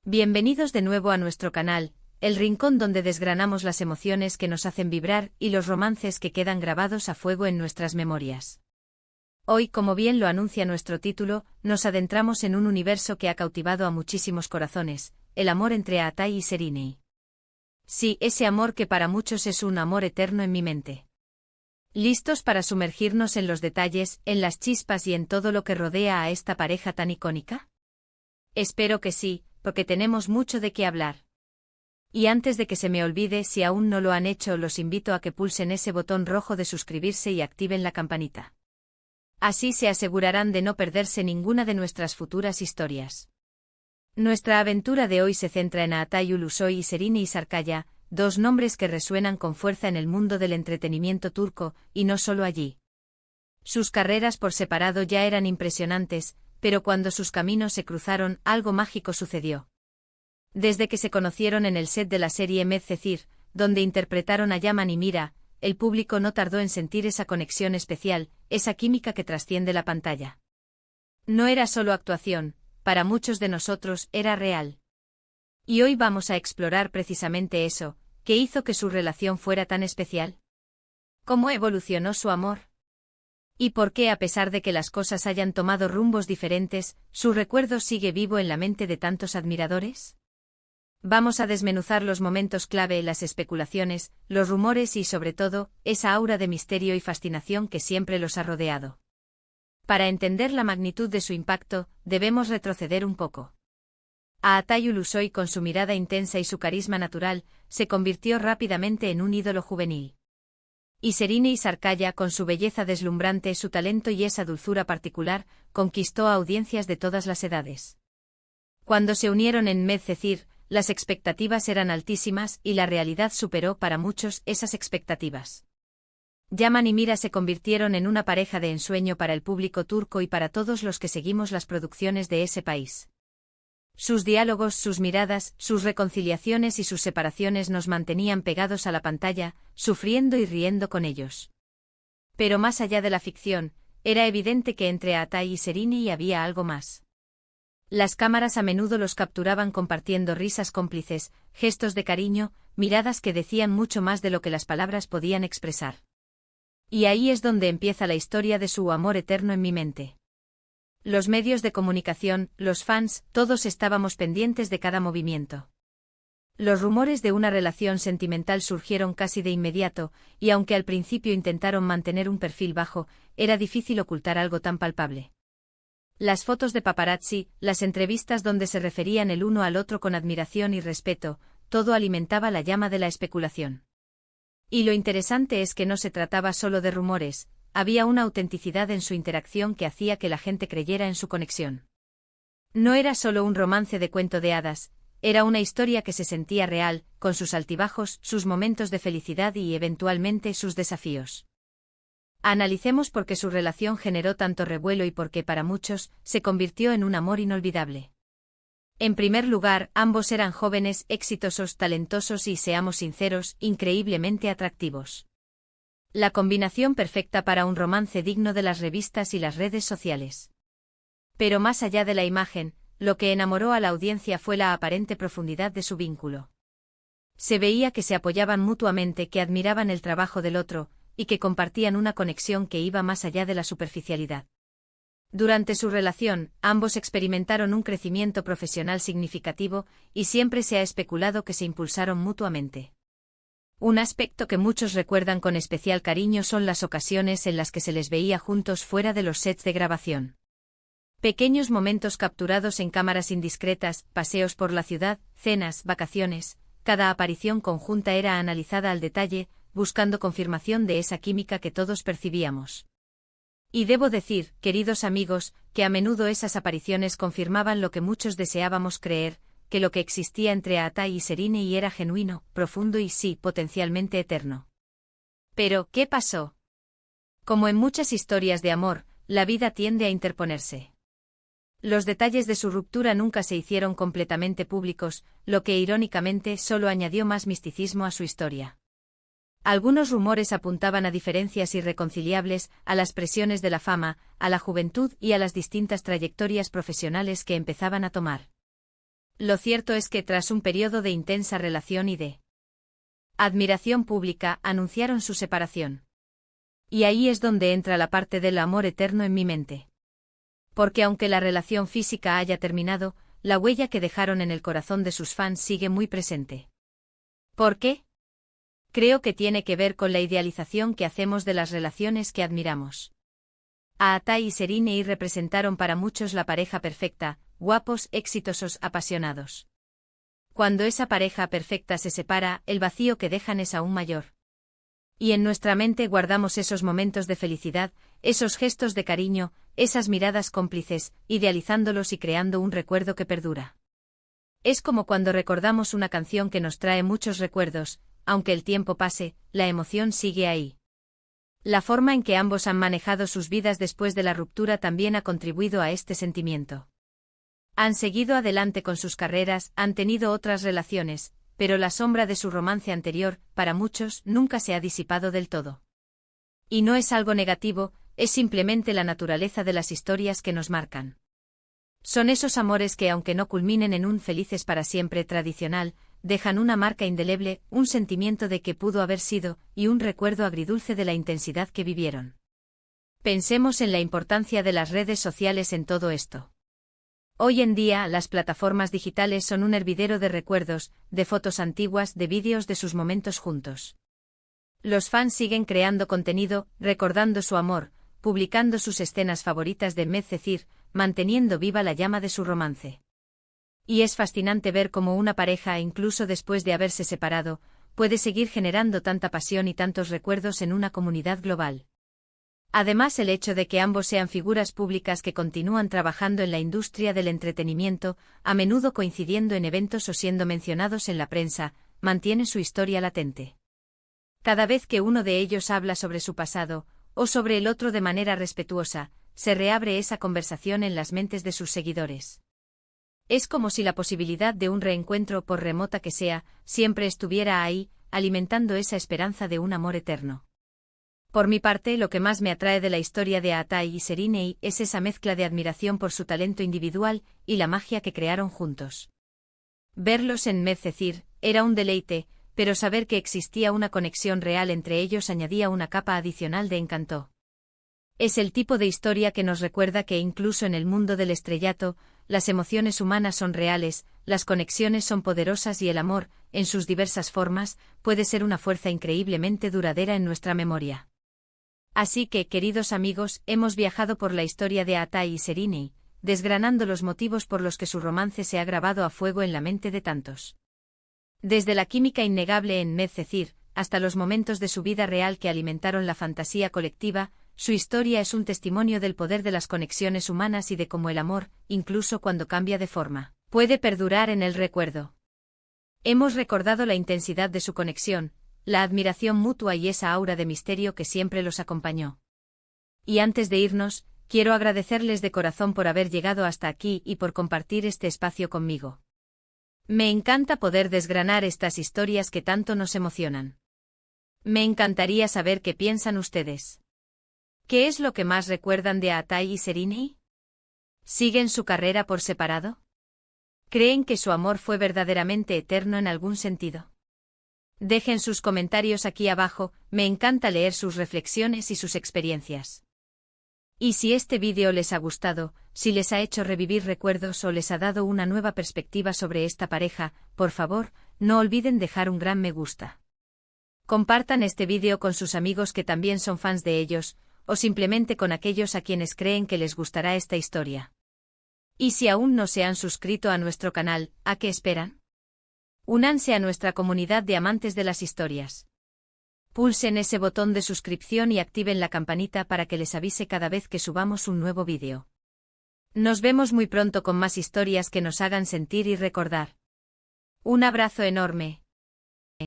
Bienvenidos de nuevo a nuestro canal, el rincón donde desgranamos las emociones que nos hacen vibrar y los romances que quedan grabados a fuego en nuestras memorias. Hoy, como bien lo anuncia nuestro título, nos adentramos en un universo que ha cautivado a muchísimos corazones, el amor entre Aatai y Sereni. Sí, ese amor que para muchos es un amor eterno en mi mente. ¿Listos para sumergirnos en los detalles, en las chispas y en todo lo que rodea a esta pareja tan icónica? Espero que sí, porque tenemos mucho de qué hablar. Y antes de que se me olvide, si aún no lo han hecho, los invito a que pulsen ese botón rojo de suscribirse y activen la campanita. Así se asegurarán de no perderse ninguna de nuestras futuras historias. Nuestra aventura de hoy se centra en Aatai Ulusoy y Sereni Sarkaya, dos nombres que resuenan con fuerza en el mundo del entretenimiento turco, y no solo allí. Sus carreras por separado ya eran impresionantes, pero cuando sus caminos se cruzaron, algo mágico sucedió. Desde que se conocieron en el set de la serie Medcezir, donde interpretaron a Yaman y Mira, el público no tardó en sentir esa conexión especial, esa química que trasciende la pantalla. No era solo actuación, para muchos de nosotros era real. Y hoy vamos a explorar precisamente eso, ¿qué hizo que su relación fuera tan especial? ¿Cómo evolucionó su amor? ¿Y por qué, a pesar de que las cosas hayan tomado rumbos diferentes, su recuerdo sigue vivo en la mente de tantos admiradores? Vamos a desmenuzar los momentos clave, las especulaciones, los rumores y, sobre todo, esa aura de misterio y fascinación que siempre los ha rodeado. Para entender la magnitud de su impacto, debemos retroceder un poco. Aatai Ulusoy, con su mirada intensa y su carisma natural, se convirtió rápidamente en un ídolo juvenil. Y Sereni Sarkaya, con su belleza deslumbrante, su talento y esa dulzura particular, conquistó a audiencias de todas las edades. Cuando se unieron en Medcezir, las expectativas eran altísimas y la realidad superó para muchos esas expectativas. Yaman y Mira se convirtieron en una pareja de ensueño para el público turco y para todos los que seguimos las producciones de ese país. Sus diálogos, sus miradas, sus reconciliaciones y sus separaciones nos mantenían pegados a la pantalla, sufriendo y riendo con ellos. Pero más allá de la ficción, era evidente que entre Aatai y Sereni había algo más. Las cámaras a menudo los capturaban compartiendo risas cómplices, gestos de cariño, miradas que decían mucho más de lo que las palabras podían expresar. Y ahí es donde empieza la historia de su amor eterno en mi mente. Los medios de comunicación, los fans, todos estábamos pendientes de cada movimiento. Los rumores de una relación sentimental surgieron casi de inmediato, y aunque al principio intentaron mantener un perfil bajo, era difícil ocultar algo tan palpable. Las fotos de paparazzi, las entrevistas donde se referían el uno al otro con admiración y respeto, todo alimentaba la llama de la especulación. Y lo interesante es que no se trataba solo de rumores, había una autenticidad en su interacción que hacía que la gente creyera en su conexión. No era solo un romance de cuento de hadas, era una historia que se sentía real, con sus altibajos, sus momentos de felicidad y eventualmente sus desafíos. Analicemos por qué su relación generó tanto revuelo y por qué para muchos se convirtió en un amor inolvidable. En primer lugar, ambos eran jóvenes, exitosos, talentosos y, seamos sinceros, increíblemente atractivos. La combinación perfecta para un romance digno de las revistas y las redes sociales. Pero más allá de la imagen, lo que enamoró a la audiencia fue la aparente profundidad de su vínculo. Se veía que se apoyaban mutuamente, que admiraban el trabajo del otro, y que compartían una conexión que iba más allá de la superficialidad. Durante su relación, ambos experimentaron un crecimiento profesional significativo, y siempre se ha especulado que se impulsaron mutuamente. Un aspecto que muchos recuerdan con especial cariño son las ocasiones en las que se les veía juntos fuera de los sets de grabación. Pequeños momentos capturados en cámaras indiscretas, paseos por la ciudad, cenas, vacaciones, cada aparición conjunta era analizada al detalle, buscando confirmación de esa química que todos percibíamos. Y debo decir, queridos amigos, que a menudo esas apariciones confirmaban lo que muchos deseábamos creer, que lo que existía entre Aatai y Sereni era genuino, profundo y sí, potencialmente eterno. Pero, ¿qué pasó? Como en muchas historias de amor, la vida tiende a interponerse. Los detalles de su ruptura nunca se hicieron completamente públicos, lo que irónicamente solo añadió más misticismo a su historia. Algunos rumores apuntaban a diferencias irreconciliables, a las presiones de la fama, a la juventud y a las distintas trayectorias profesionales que empezaban a tomar. Lo cierto es que tras un periodo de intensa relación y de admiración pública, anunciaron su separación. Y ahí es donde entra la parte del amor eterno en mi mente. Porque aunque la relación física haya terminado, la huella que dejaron en el corazón de sus fans sigue muy presente. ¿Por qué? Creo que tiene que ver con la idealización que hacemos de las relaciones que admiramos. Aatai y Serinei representaron para muchos la pareja perfecta, guapos, exitosos, apasionados. Cuando esa pareja perfecta se separa, el vacío que dejan es aún mayor. Y en nuestra mente guardamos esos momentos de felicidad, esos gestos de cariño, esas miradas cómplices, idealizándolos y creando un recuerdo que perdura. Es como cuando recordamos una canción que nos trae muchos recuerdos, aunque el tiempo pase, la emoción sigue ahí. La forma en que ambos han manejado sus vidas después de la ruptura también ha contribuido a este sentimiento. Han seguido adelante con sus carreras, han tenido otras relaciones, pero la sombra de su romance anterior, para muchos, nunca se ha disipado del todo. Y no es algo negativo, es simplemente la naturaleza de las historias que nos marcan. Son esos amores que, aunque no culminen en un felices para siempre tradicional, dejan una marca indeleble, un sentimiento de que pudo haber sido, y un recuerdo agridulce de la intensidad que vivieron. Pensemos en la importancia de las redes sociales en todo esto. Hoy en día, las plataformas digitales son un hervidero de recuerdos, de fotos antiguas, de vídeos de sus momentos juntos. Los fans siguen creando contenido, recordando su amor, publicando sus escenas favoritas de Medcezir, manteniendo viva la llama de su romance. Y es fascinante ver cómo una pareja, incluso después de haberse separado, puede seguir generando tanta pasión y tantos recuerdos en una comunidad global. Además, el hecho de que ambos sean figuras públicas que continúan trabajando en la industria del entretenimiento, a menudo coincidiendo en eventos o siendo mencionados en la prensa, mantiene su historia latente. Cada vez que uno de ellos habla sobre su pasado, o sobre el otro de manera respetuosa, se reabre esa conversación en las mentes de sus seguidores. Es como si la posibilidad de un reencuentro, por remota que sea, siempre estuviera ahí, alimentando esa esperanza de un amor eterno. Por mi parte, lo que más me atrae de la historia de Aatai y Serinei es esa mezcla de admiración por su talento individual y la magia que crearon juntos. Verlos en Medcezir era un deleite, pero saber que existía una conexión real entre ellos añadía una capa adicional de encanto. Es el tipo de historia que nos recuerda que incluso en el mundo del estrellato, las emociones humanas son reales, las conexiones son poderosas y el amor, en sus diversas formas, puede ser una fuerza increíblemente duradera en nuestra memoria. Así que, queridos amigos, hemos viajado por la historia de Aatai y Serinei, desgranando los motivos por los que su romance se ha grabado a fuego en la mente de tantos. Desde la química innegable en Medcezir, hasta los momentos de su vida real que alimentaron la fantasía colectiva, su historia es un testimonio del poder de las conexiones humanas y de cómo el amor, incluso cuando cambia de forma, puede perdurar en el recuerdo. Hemos recordado la intensidad de su conexión, la admiración mutua y esa aura de misterio que siempre los acompañó. Y antes de irnos, quiero agradecerles de corazón por haber llegado hasta aquí y por compartir este espacio conmigo. Me encanta poder desgranar estas historias que tanto nos emocionan. Me encantaría saber qué piensan ustedes. ¿Qué es lo que más recuerdan de Aatai y Serinei? ¿Siguen su carrera por separado? ¿Creen que su amor fue verdaderamente eterno en algún sentido? Dejen sus comentarios aquí abajo, me encanta leer sus reflexiones y sus experiencias. Y si este vídeo les ha gustado, si les ha hecho revivir recuerdos o les ha dado una nueva perspectiva sobre esta pareja, por favor, no olviden dejar un gran me gusta. Compartan este vídeo con sus amigos que también son fans de ellos, o simplemente con aquellos a quienes creen que les gustará esta historia. Y si aún no se han suscrito a nuestro canal, ¿a qué esperan? Únanse a nuestra comunidad de amantes de las historias. Pulsen ese botón de suscripción y activen la campanita para que les avise cada vez que subamos un nuevo vídeo. Nos vemos muy pronto con más historias que nos hagan sentir y recordar. Un abrazo enorme.